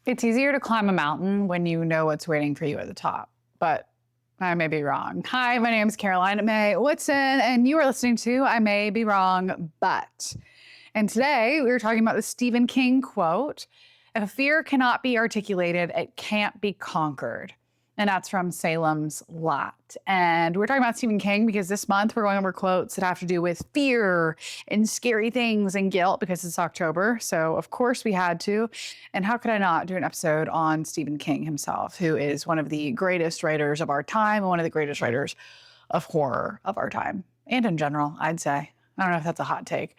It's easier to climb a mountain when you know what's waiting for you at the top, but I may be wrong. Hi, my name is Caroline May Woodson, and you are listening to I May Be Wrong, But. And today we were talking about the Stephen King quote, "If a fear cannot be articulated, it can't be conquered." And that's from Salem's Lot. And we're talking about Stephen King because this month we're going over quotes that have to do with fear and scary things and guilt because it's October. So, of course, we had to. And how could I not do an episode on Stephen King himself, who is one of the greatest writers of our time and one of the greatest writers of horror of our time and in general, I'd say. I don't know if that's a hot take.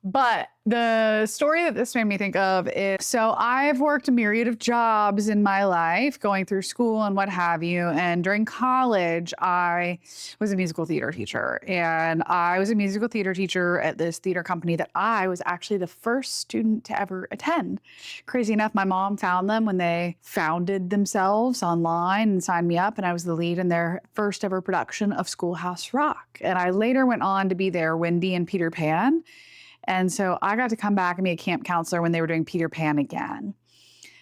But the story that this made me think of is, so I've worked a myriad of jobs in my life, going through school and what have you. And during college, I was a musical theater teacher. And I was a musical theater teacher at this theater company that I was actually the first student to ever attend. Crazy enough, my mom found them when they founded themselves online and signed me up. And I was the lead in their first ever production of Schoolhouse Rock. And I later went on to be their Wendy and Peter Pan. And so I got to come back and be a camp counselor when they were doing Peter Pan again.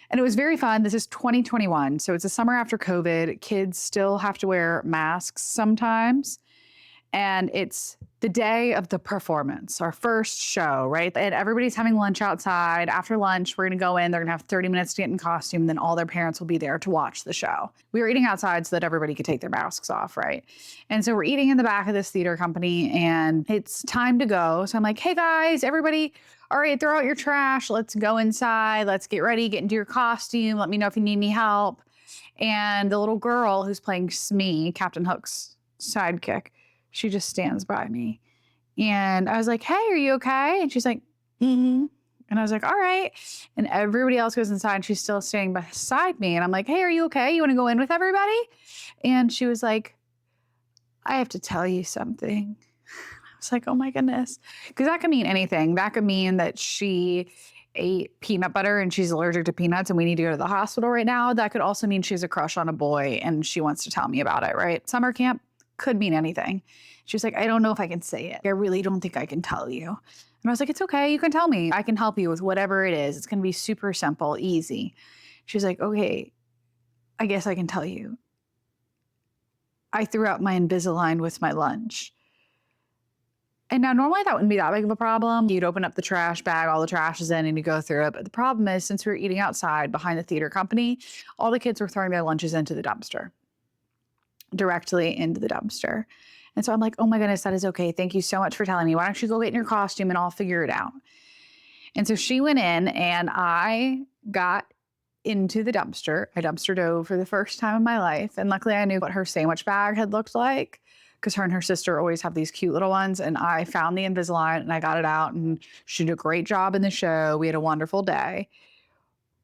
And it was very fun. This is 2021. So it's the summer after COVID. Kids still have to wear masks sometimes. And it's the day of the performance, our first show, right? And everybody's having lunch outside. After lunch, we're going to go in. They're going to have 30 minutes to get in costume. Then all their parents will be there to watch the show. We were eating outside so that everybody could take their masks off, right? And so we're eating in the back of this theater company and it's time to go. So I'm like, hey guys, everybody, all right, throw out your trash. Let's go inside. Let's get ready, get into your costume. Let me know if you need any help. And the little girl who's playing Smee, Captain Hook's sidekick, she just stands by me. And I was like, hey, are you okay? And she's like, mm-hmm. And I was like, all right. And everybody else goes inside and she's still staying beside me. And I'm like, hey, are you okay? You want to go in with everybody? And she was like, I have to tell you something. I was like, oh my goodness. Because that could mean anything. That could mean that she ate peanut butter and she's allergic to peanuts and we need to go to the hospital right now. That could also mean she has a crush on a boy and she wants to tell me about it, right? Summer camp could mean anything. She was like, I don't know if I can say it. I really don't think I can tell you. And I was like, it's okay. You can tell me. I can help you with whatever it is. It's going to be super simple, easy. She was like, okay, I guess I can tell you. I threw out my Invisalign with my lunch. And now normally that wouldn't be that big of a problem. You'd open up the trash bag, all the trash is in and you go through it. But the problem is, since we were eating outside behind the theater company, all the kids were throwing their lunches into the dumpster. Directly into the dumpster. And so I'm like, oh my goodness, that is okay. Thank you so much for telling me. Why don't you go get in your costume and I'll figure it out. And so she went in and I got into the dumpster. I dumpster dove for the first time in my life. And luckily I knew what her sandwich bag had looked like because her and her sister always have these cute little ones. And I found the Invisalign and I got it out and she did a great job in the show. We had a wonderful day.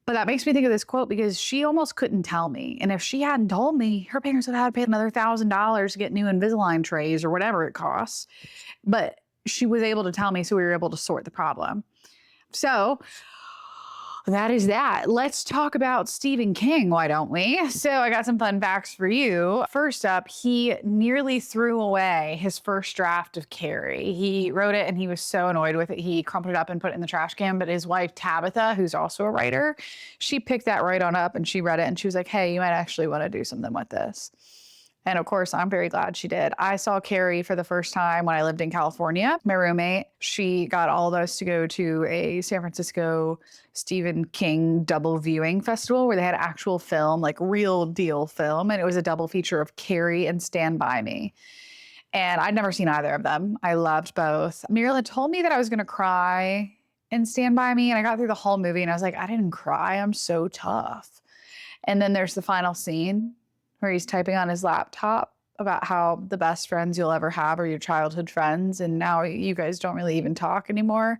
But that makes me think of this quote because she almost couldn't tell me. And if she hadn't told me, her parents would have had to pay another $1,000 to get new Invisalign trays or whatever it costs. But she was able to tell me, so we were able to sort the problem. So that is that. Let's talk about Stephen King, why don't we? So I got some fun facts for you. First up, he nearly threw away his first draft of Carrie. He wrote it and he was so annoyed with it. He crumpled it up and put it in the trash can. But his wife, Tabitha, who's also a writer, she picked that right on up and she read it and she was like, hey, you might actually want to do something with this. And of course, I'm very glad she did. I saw Carrie for the first time when I lived in California. My roommate, she got all of us to go to a San Francisco Stephen King double viewing festival where they had actual film, like real deal film. And it was a double feature of Carrie and Stand By Me. And I'd never seen either of them. I loved both. Muriel had told me that I was going to cry in Stand By Me. And I got through the whole movie and I was like, I didn't cry. I'm so tough. And then there's the final scene where he's typing on his laptop about how the best friends you'll ever have are your childhood friends. And now you guys don't really even talk anymore.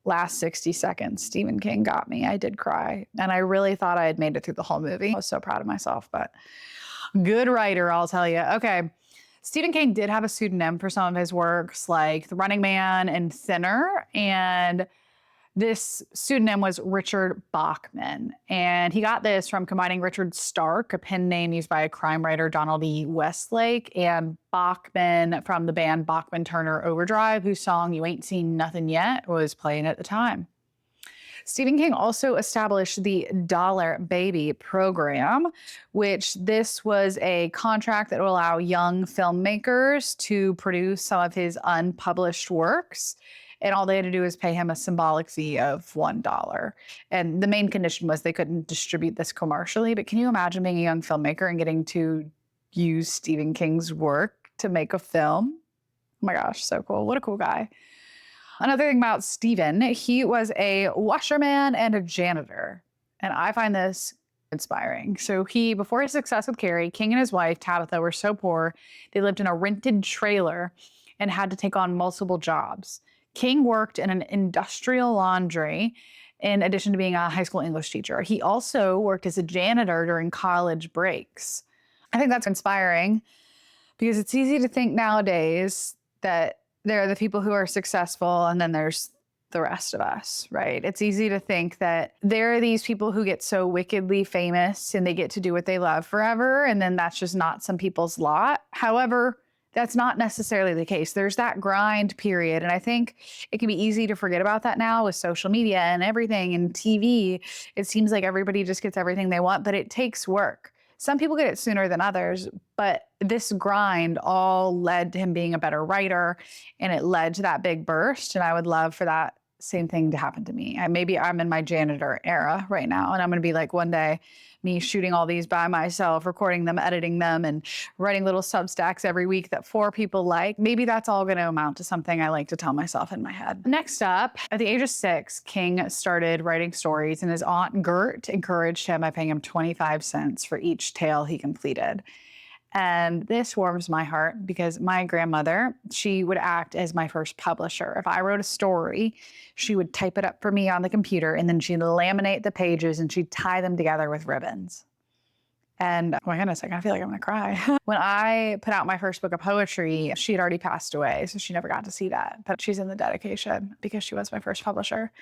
Last 60 seconds, Stephen King got me. I did cry. And I really thought I had made it through the whole movie. I was so proud of myself, but good writer, I'll tell you. Okay. Stephen King did have a pseudonym for some of his works like The Running Man and Thinner. And this pseudonym was Richard Bachman, and he got this from combining Richard Stark, a pen name used by a crime writer, Donald E. Westlake, and Bachman from the band Bachman Turner Overdrive, whose song You Ain't Seen Nothing Yet was playing at the time. Stephen King also established the Dollar Baby program, which this was a contract that would allow young filmmakers to produce some of his unpublished works. And all they had to do was pay him a symbolic fee of $1. And the main condition was they couldn't distribute this commercially. But can you imagine being a young filmmaker and getting to use Stephen King's work to make a film? Oh my gosh, so cool. What a cool guy. Another thing about Stephen, he was a washerman and a janitor. And I find this inspiring. So before his success with Carrie, King and his wife, Tabitha, were so poor, they lived in a rented trailer and had to take on multiple jobs. King worked in an industrial laundry in addition to being a high school English teacher. He also worked as a janitor during college breaks. I think that's inspiring because it's easy to think nowadays that there are the people who are successful and then there's the rest of us, right? It's easy to think that there are these people who get so wickedly famous and they get to do what they love forever, and then that's just not some people's lot. However, that's not necessarily the case. There's that grind period. And I think it can be easy to forget about that now with social media and everything and TV. It seems like everybody just gets everything they want, but it takes work. Some people get it sooner than others, but this grind all led to him being a better writer, and it led to that big burst. And I would love for that same thing to happen to me. Maybe I'm in my janitor era right now, and I'm going to be like one day me shooting all these by myself, recording them, editing them, and writing little Substacks every week that 4 people like. Maybe that's all going to amount to something I like to tell myself in my head. Next up, at the age of 6, King started writing stories, and his aunt Gert encouraged him by paying him 25 cents for each tale he completed. And this warms my heart because my grandmother, she would act as my first publisher. If I wrote a story, she would type it up for me on the computer, and then she'd laminate the pages and she'd tie them together with ribbons. And oh my goodness, I kind of feel like I'm gonna cry. When I put out my first book of poetry, she had already passed away, so she never got to see that. But she's in the dedication because she was my first publisher.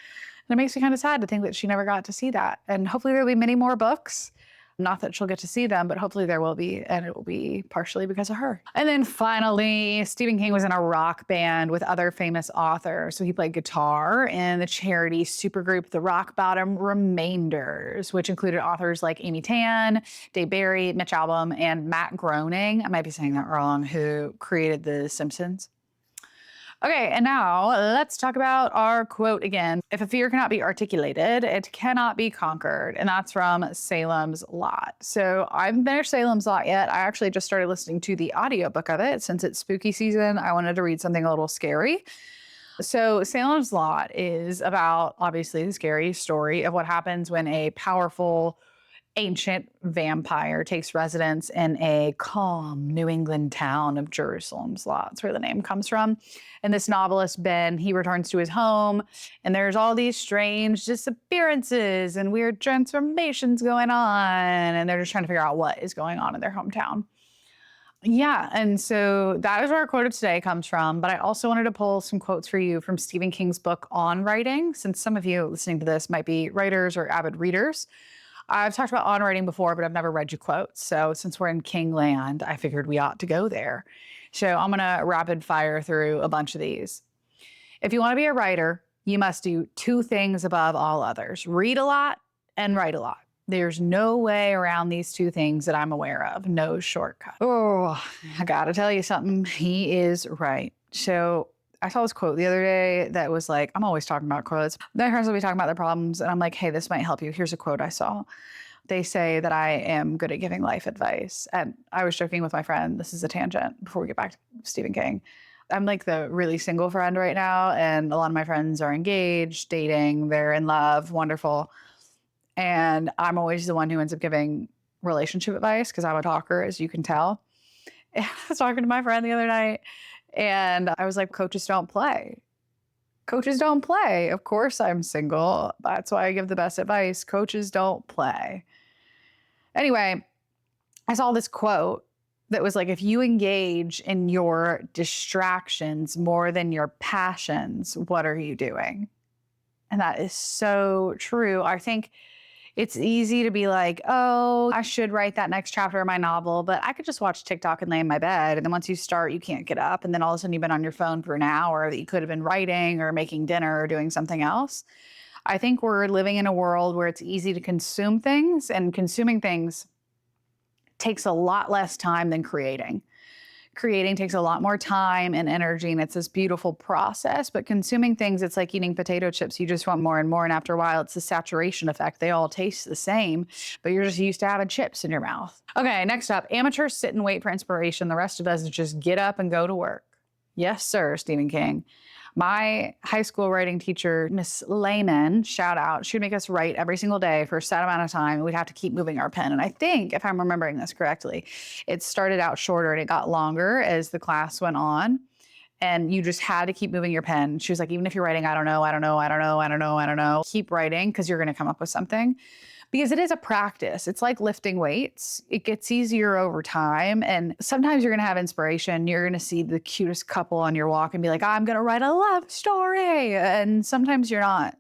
And it makes me kind of sad to think that she never got to see that. And hopefully there'll be many more books. Not that she'll get to see them, but hopefully there will be, and it will be partially because of her. And then finally, Stephen King was in a rock band with other famous authors. So he played guitar in the charity supergroup The Rock Bottom Remainders, which included authors like Amy Tan, Dave Barry, Mitch Albom, and Matt Groening. I might be saying that wrong, who created The Simpsons. Okay, and now let's talk about our quote again. If a fear cannot be articulated, it cannot be conquered. And that's from Salem's Lot. So I haven't finished Salem's Lot yet. I actually just started listening to the audiobook of it. Since it's spooky season, I wanted to read something a little scary. So Salem's Lot is about, obviously, the scary story of what happens when a powerful ancient vampire takes residence in a calm New England town of Jerusalem's Lot. That's where the name comes from. And this novelist, Ben, he returns to his home, and there's all these strange disappearances and weird transformations going on, and they're just trying to figure out what is going on in their hometown. Yeah, and so that is where our quote of today comes from. But I also wanted to pull some quotes for you from Stephen King's book on writing, since some of you listening to this might be writers or avid readers. I've talked about on writing before, but I've never read you quotes. So since we're in King land, I figured we ought to go there. So I'm going to rapid fire through a bunch of these. If you want to be a writer, you must do 2 things above all others: read a lot and write a lot. There's no way around these 2 things that I'm aware of. No shortcut. Oh, I got to tell you something. He is right. So I saw this quote the other day that was like, I'm always talking about quotes. My friends will be talking about their problems, and I'm like, hey, this might help you. Here's a quote I saw. They say that I am good at giving life advice. And I was joking with my friend, this is a tangent before we get back to Stephen King. I'm like the really single friend right now, and a lot of my friends are engaged, dating, they're in love, wonderful. And I'm always the one who ends up giving relationship advice because I'm a talker, as you can tell. And I was talking to my friend the other night, and I was like, coaches don't play. Coaches don't play. Of course I'm single. That's why I give the best advice. Coaches don't play. Anyway, I saw this quote that was like, if you engage in your distractions more than your passions, what are you doing? And that is so true. I think it's easy to be like, oh, I should write that next chapter of my novel, but I could just watch TikTok and lay in my bed. And then once you start, you can't get up. And then all of a sudden you've been on your phone for an hour that you could have been writing or making dinner or doing something else. I think we're living in a world where it's easy to consume things, and consuming things takes a lot less time than creating. Creating takes a lot more time and energy, and it's this beautiful process. But consuming things, it's like eating potato chips. You just want more and more. And after a while, it's the saturation effect. They all taste the same, but you're just used to having chips in your mouth. Okay, next up, amateurs sit and wait for inspiration. The rest of us just get up and go to work. Yes, sir, Stephen King. My high school writing teacher, Miss Lehman, shout out, she would make us write every single day for a set amount of time. And we'd have to keep moving our pen. And I think, if I'm remembering this correctly, it started out shorter and it got longer as the class went on. And you just had to keep moving your pen. She was like, even if you're writing, I don't know, keep writing because you're going to come up with something. Because it is a practice. It's like lifting weights. It gets easier over time. And sometimes you're going to have inspiration. You're going to see the cutest couple on your walk and be like, I'm going to write a love story. And sometimes you're not.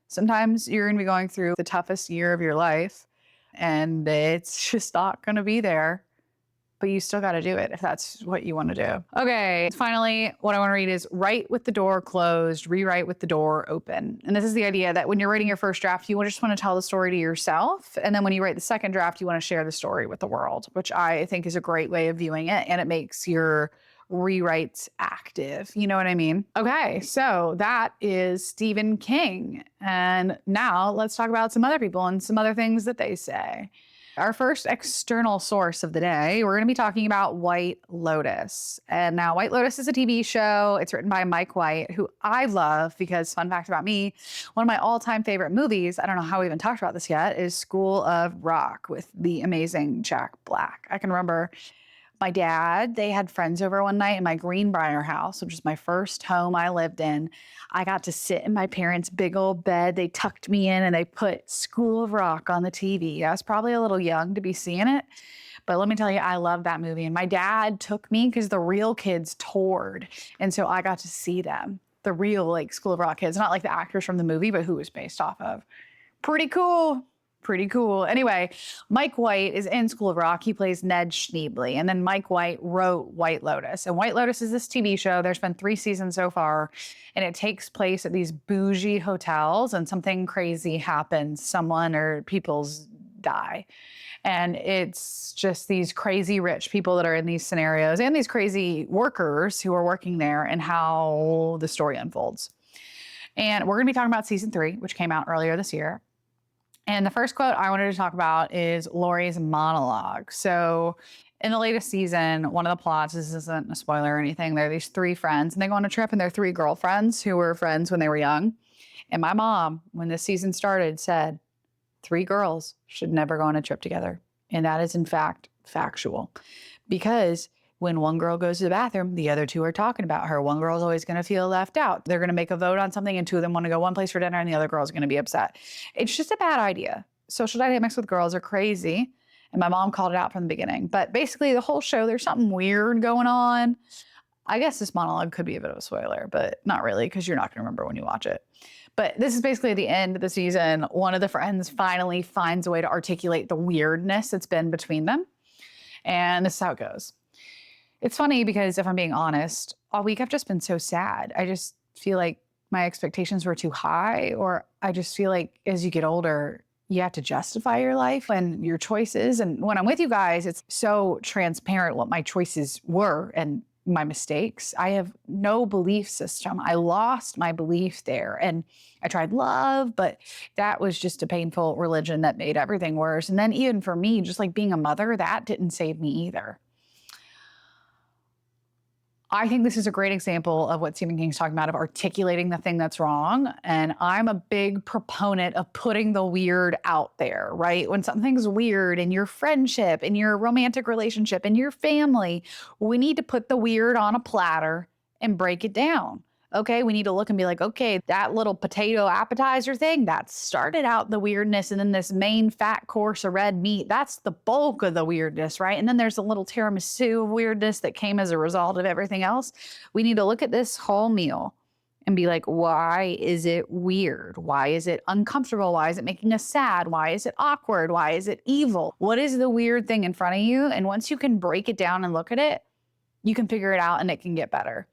Sometimes you're going to be going through the toughest year of your life and it's just not going to be there. But you still got to do it if that's what you want to do. Okay, finally, what I want to read is write with the door closed, rewrite with the door open. And this is the idea that when you're writing your first draft, you just want to tell the story to yourself. And then when you write the second draft, you want to share the story with the world, which I think is a great way of viewing it. And it makes your rewrites active. You know what I mean? Okay, so that is Stephen King. And now let's talk about some other people and some other things that they say. Our first external source of the day, we're going to be talking about White Lotus. And now White Lotus is a TV show. It's written by Mike White, who I love because, fun fact about me, one of my all-time favorite movies, I don't know how we even talked about this yet, is School of Rock with the amazing Jack Black. I can remember my dad, they had friends over one night in my Greenbrier house, which is my first home I lived in. I got to sit in my parents' big old bed. They tucked me in and they put School of Rock on the TV. I was probably a little young to be seeing it, but let me tell you, I love that movie. And my dad took me because the real kids toured. And so I got to see them, the real like School of Rock kids, not like the actors from the movie, but who it was based off of. Pretty cool. Pretty cool. Anyway, Mike White is in School of Rock. He plays Ned Schneebly. And then Mike White wrote White Lotus. And White Lotus is this TV show. There's been 3 seasons so far. And it takes place at these bougie hotels and something crazy happens. Someone or people's die. And it's just these crazy rich people that are in these scenarios and these crazy workers who are working there and how the story unfolds. And we're going to be talking about season 3, which came out earlier this year. And the first quote I wanted to talk about is Lori's monologue. So in the latest season, one of the plots, this isn't a spoiler or anything, there are these 3 friends and they go on a trip and they're 3 girlfriends who were friends when they were young. And my mom, when this season started, said 3 girls should never go on a trip together. And that is in fact factual because when one girl goes to the bathroom, the other 2 are talking about her. One girl's always going to feel left out. They're going to make a vote on something and 2 of them want to go one place for dinner and the other girl's going to be upset. It's just a bad idea. Social dynamics with girls are crazy. And my mom called it out from the beginning. But basically the whole show, there's something weird going on. I guess this monologue could be a bit of a spoiler, but not really because you're not going to remember when you watch it. But this is basically the end of the season. One of the friends finally finds a way to articulate the weirdness that's been between them. And this is how it goes. It's funny because if I'm being honest, all week I've just been so sad. I just feel like my expectations were too high, or I just feel like as you get older, you have to justify your life and your choices. And when I'm with you guys, it's so transparent what my choices were and my mistakes. I have no belief system. I lost my belief there. And I tried love, but that was just a painful religion that made everything worse. And then even for me, just like being a mother, that didn't save me either. I think this is a great example of what Stephen King's talking about, of articulating the thing that's wrong. And I'm a big proponent of putting the weird out there, right? When something's weird in your friendship, in your romantic relationship, in your family, we need to put the weird on a platter and break it down. Okay, we need to look and be like, okay, that little potato appetizer thing, that started out the weirdness. And then this main fat course of red meat, that's the bulk of the weirdness, right? And then there's a little tiramisu of weirdness that came as a result of everything else. We need to look at this whole meal and be like, why is it weird? Why is it uncomfortable? Why is it making us sad? Why is it awkward? Why is it evil? What is the weird thing in front of you? And once you can break it down and look at it, you can figure it out and it can get better.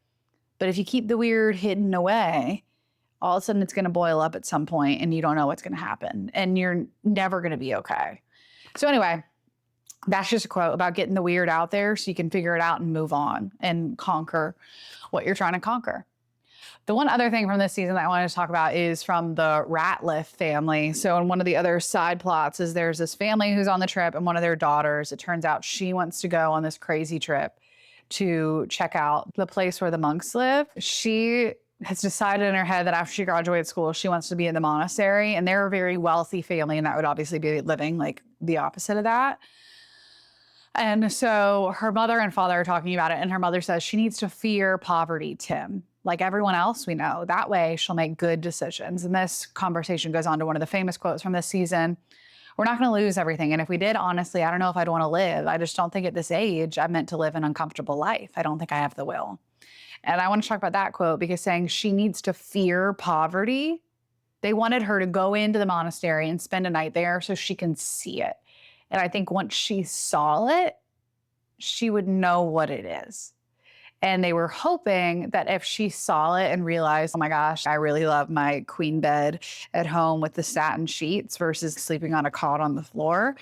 But if you keep the weird hidden away, all of a sudden it's going to boil up at some point and you don't know what's going to happen and you're never going to be okay. So anyway, that's just a quote about getting the weird out there so you can figure it out and move on and conquer what you're trying to conquer. The one other thing from this season that I wanted to talk about is from the Ratliff family. So in one of the other side plots is there's this family who's on the trip and one of their daughters, it turns out she wants to go on this crazy trip to check out the place where the monks live. She has decided in her head that after she graduates school, she wants to be in the monastery, and they're a very wealthy family, and that would obviously be living like the opposite of that. And so her mother and father are talking about it, and her mother says she needs to fear poverty, Tim, like everyone else we know. That way she'll make good decisions. And this conversation goes on to one of the famous quotes from this season. We're not going to lose everything. And if we did, honestly, I don't know if I'd want to live. I just don't think at this age I'm meant to live an uncomfortable life. I don't think I have the will. And I want to talk about that quote because saying she needs to fear poverty, they wanted her to go into the monastery and spend a night there so she can see it. And I think once she saw it, she would know what it is. And they were hoping that if she saw it and realized, oh my gosh, I really love my queen bed at home with the satin sheets versus sleeping on a cot on the floor,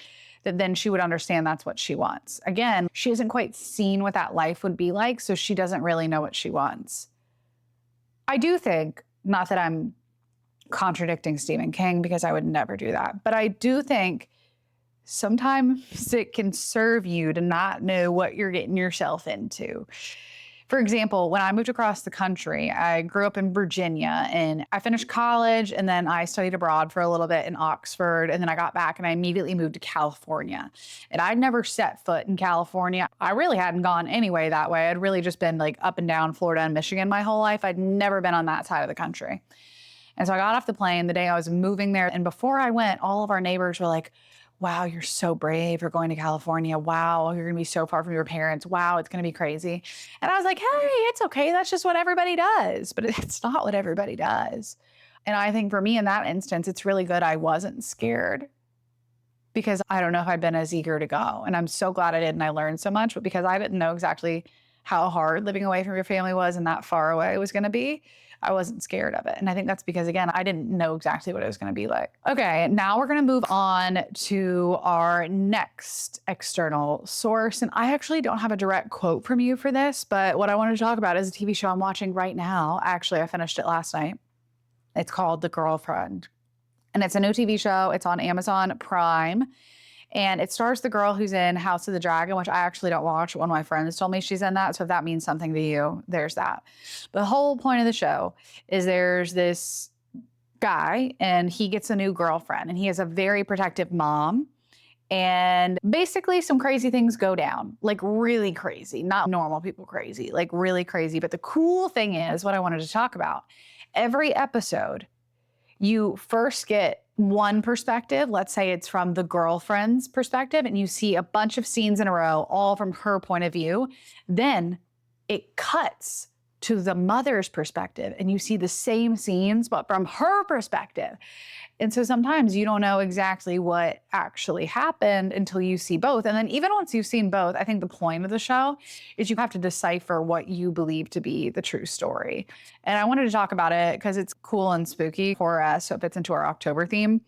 that then she would understand that's what she wants. Again, she hasn't quite seen what that life would be like, so she doesn't really know what she wants. I do think, not that I'm contradicting Stephen King because I would never do that, but I do think sometimes it can serve you to not know what you're getting yourself into. For example, when I moved across the country, I grew up in Virginia and I finished college and then I studied abroad for a little bit in Oxford. And then I got back and I immediately moved to California. And I'd never set foot in California. I really hadn't gone anyway that way. I'd really just been like up and down Florida and Michigan my whole life. I'd never been on that side of the country. And so I got off the plane the day I was moving there. And before I went, all of our neighbors were like, wow, you're so brave. You're going to California. Wow, you're going to be so far from your parents. Wow, it's going to be crazy. And I was like, hey, it's okay. That's just what everybody does. But it's not what everybody does. And I think for me in that instance, it's really good I wasn't scared because I don't know if I'd been as eager to go. And I'm so glad I did and I learned so much. But because I didn't know exactly how hard living away from your family was and that far away it was going to be, I wasn't scared of it. And I think that's because, again, I didn't know exactly what it was going to be like. Okay, now we're going to move on to our next external source. And I actually don't have a direct quote from you for this, but what I wanted to talk about is a TV show I'm watching right now. Actually, I finished it last night. It's called The Girlfriend. And it's a new TV show. It's on Amazon Prime. And it stars the girl who's in House of the Dragon, which I actually don't watch. One of my friends told me she's in that. So if that means something to you, there's that. But the whole point of the show is there's this guy and he gets a new girlfriend and he has a very protective mom. And basically some crazy things go down, like really crazy, not normal people crazy, like really crazy. But the cool thing is what I wanted to talk about. Every episode, you first get one perspective. Let's say it's from the girlfriend's perspective and you see a bunch of scenes in a row, all from her point of view. Then it cuts to the mother's perspective and you see the same scenes, but from her perspective. And so sometimes you don't know exactly what actually happened until you see both. And then even once you've seen both, I think the point of the show is you have to decipher what you believe to be the true story. And I wanted to talk about it because it's cool and spooky for us, so it fits into our October theme.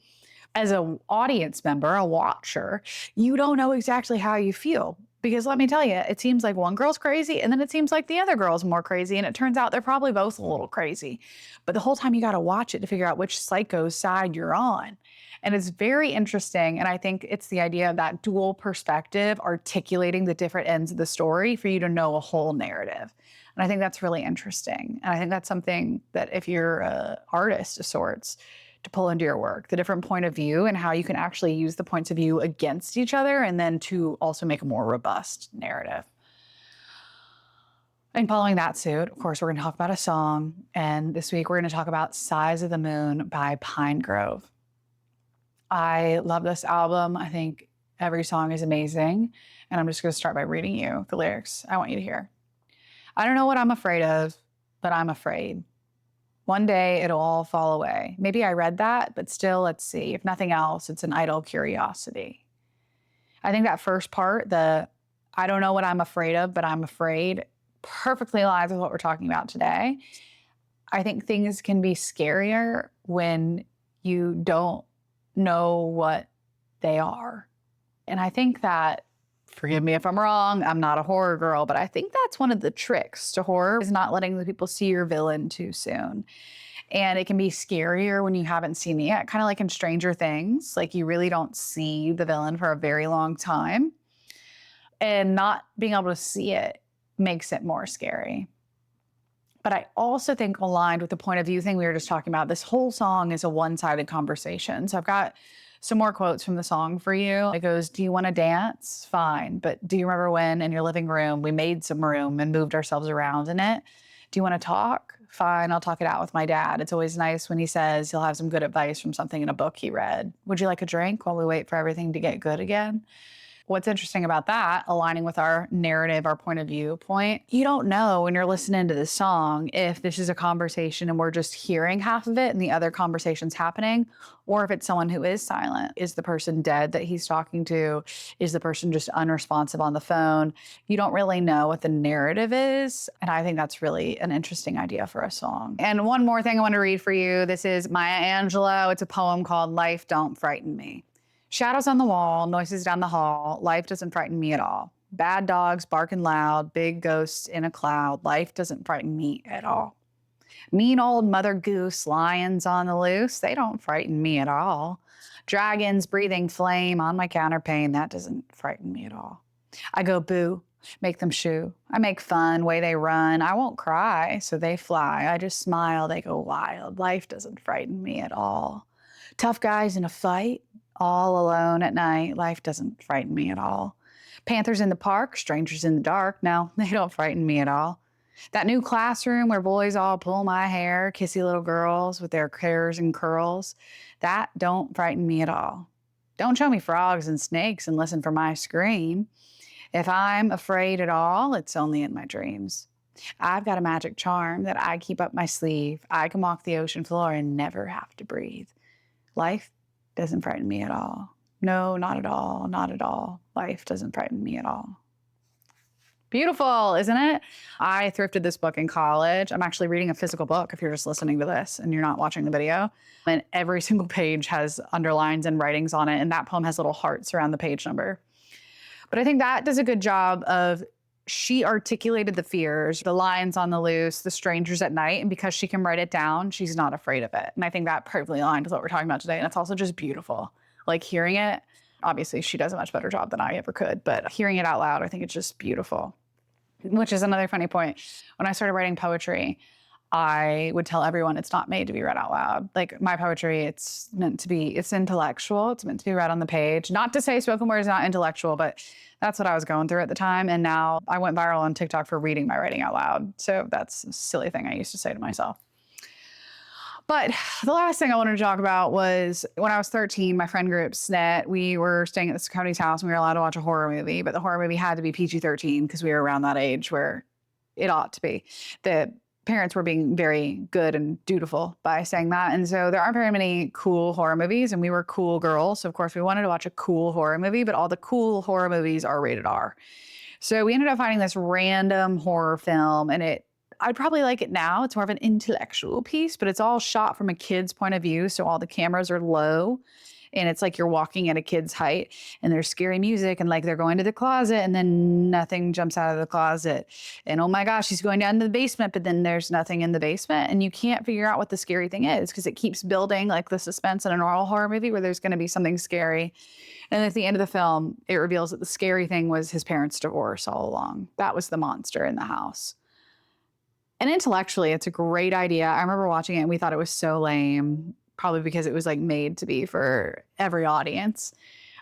As an audience member, a watcher, you don't know exactly how you feel. Because let me tell you, it seems like one girl's crazy and then it seems like the other girl's more crazy. And it turns out they're probably both a little crazy. But the whole time you got to watch it to figure out which psycho's side you're on. And it's very interesting. And I think it's the idea of that dual perspective, articulating the different ends of the story for you to know a whole narrative. And I think that's really interesting. And I think that's something that if you're an artist of sorts, to pull into your work, the different point of view and how you can actually use the points of view against each other and then to also make a more robust narrative. And following that suit, of course, we're going to talk about a song. And this week we're going to talk about Size of the Moon by Pinegrove. I love this album. I think every song is amazing. And I'm just going to start by reading you the lyrics I want you to hear. I don't know what I'm afraid of, but I'm afraid. One day it'll all fall away. Maybe I read that, but still, let's see. If nothing else, it's an idle curiosity. I think that first part, I don't know what I'm afraid of, but I'm afraid, perfectly aligns with what we're talking about today. I think things can be scarier when you don't know what they are. And I think that, forgive me if I'm wrong, I'm not a horror girl, but I think that's one of the tricks to horror is not letting the people see your villain too soon. And it can be scarier when you haven't seen it yet, kind of like in Stranger Things, like you really don't see the villain for a very long time. And not being able to see it makes it more scary. But I also think aligned with the point of view thing we were just talking about, this whole song is a one-sided conversation. So I've got some more quotes from the song for you. It goes, do you want to dance? Fine. But do you remember when in your living room, we made some room and moved ourselves around in it? Do you want to talk? Fine, I'll talk it out with my dad. It's always nice when he says he'll have some good advice from something in a book he read. Would you like a drink while we wait for everything to get good again? What's interesting about that, aligning with our narrative, our point of view point, you don't know when you're listening to this song if this is a conversation and we're just hearing half of it and the other conversation's happening, or if it's someone who is silent. Is the person dead that he's talking to? Is the person just unresponsive on the phone? You don't really know what the narrative is. And I think that's really an interesting idea for a song. And one more thing I want to read for you. This is Maya Angelou. It's a poem called Life Don't Frighten Me. Shadows on the wall, noises down the hall. Life doesn't frighten me at all. Bad dogs barking loud, big ghosts in a cloud. Life doesn't frighten me at all. Mean old mother goose, lions on the loose. They don't frighten me at all. Dragons breathing flame on my counterpane. That doesn't frighten me at all. I go boo, make them shoo. I make fun, way they run. I won't cry, so they fly. I just smile, they go wild. Life doesn't frighten me at all. Tough guys in a fight. All alone at night, life doesn't frighten me at all. Panthers in the park, strangers in the dark, no, they don't frighten me at all. That new classroom where boys all pull my hair, kissy little girls with their cares and curls, that don't frighten me at all. Don't show me frogs and snakes and listen for my scream. If I'm afraid at all, it's only in my dreams. I've got a magic charm that I keep up my sleeve. I can walk the ocean floor and never have to breathe. Life doesn't frighten me at all. No, not at all. Not at all. Life doesn't frighten me at all. Beautiful, isn't it? I thrifted this book in college. I'm actually reading a physical book if you're just listening to this and you're not watching the video. And every single page has underlines and writings on it. And that poem has little hearts around the page number. But I think that does a good job of she articulated the fears, the lions on the loose, the strangers at night. And because she can write it down, she's not afraid of it. And I think that perfectly aligned with what we're talking about today. And it's also just beautiful. Like hearing it, obviously she does a much better job than I ever could, but hearing it out loud, I think it's just beautiful. Which is another funny point. When I started writing poetry, I would tell everyone it's not made to be read out loud. Like my poetry, it's meant to be, it's intellectual. It's meant to be read on the page. Not to say spoken word is not intellectual, but that's what I was going through at the time. And now I went viral on TikTok for reading my writing out loud. So that's a silly thing I used to say to myself. But the last thing I wanted to talk about was when I was 13, my friend group, SNET, we were staying at this cody's house and we were allowed to watch a horror movie, but the horror movie had to be PG-13 because we were around that age where it ought to be. The parents were being very good and dutiful by saying that. And so there aren't very many cool horror movies and we were cool girls. So of course we wanted to watch a cool horror movie, but all the cool horror movies are rated R. So we ended up finding this random horror film and I'd probably like it now. It's more of an intellectual piece, but it's all shot from a kid's point of view. So all the cameras are low and it's like you're walking at a kid's height and there's scary music and like they're going to the closet and then nothing jumps out of the closet. And oh my gosh, he's going down to the basement, but then there's nothing in the basement. And you can't figure out what the scary thing is because it keeps building like the suspense in a normal horror movie where there's going to be something scary. And at the end of the film, it reveals that the scary thing was his parents' divorce all along. That was the monster in the house. And intellectually, it's a great idea. I remember watching it and we thought it was so lame, probably because it was like made to be for every audience.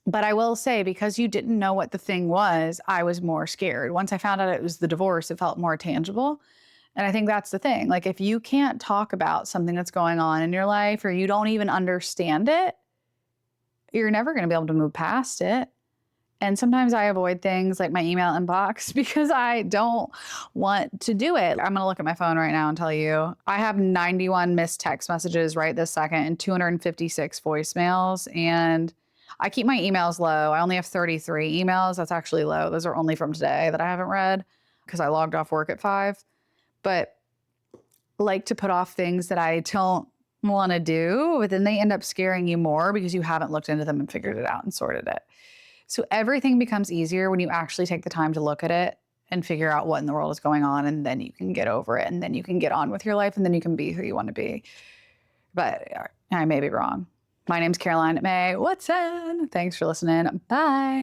But I will say, because you didn't know what the thing was, I was more scared. Once I found out it was the divorce, it felt more tangible. And I think that's the thing. Like if you can't talk about something that's going on in your life or you don't even understand it, you're never going to be able to move past it. And sometimes I avoid things like my email inbox because I don't want to do it. I'm going to look at my phone right now and tell you I have 91 missed text messages right this second and 256 voicemails. And I keep my emails low. I only have 33 emails. That's actually low. Those are only from today that I haven't read because I logged off work at 5. But like to put off things that I don't want to do, but then they end up scaring you more because you haven't looked into them and figured it out and sorted it. So everything becomes easier when you actually take the time to look at it and figure out what in the world is going on. And then you can get over it and then you can get on with your life and then you can be who you want to be. But I may be wrong. My name's Caroline May Woodson. Thanks for listening. Bye.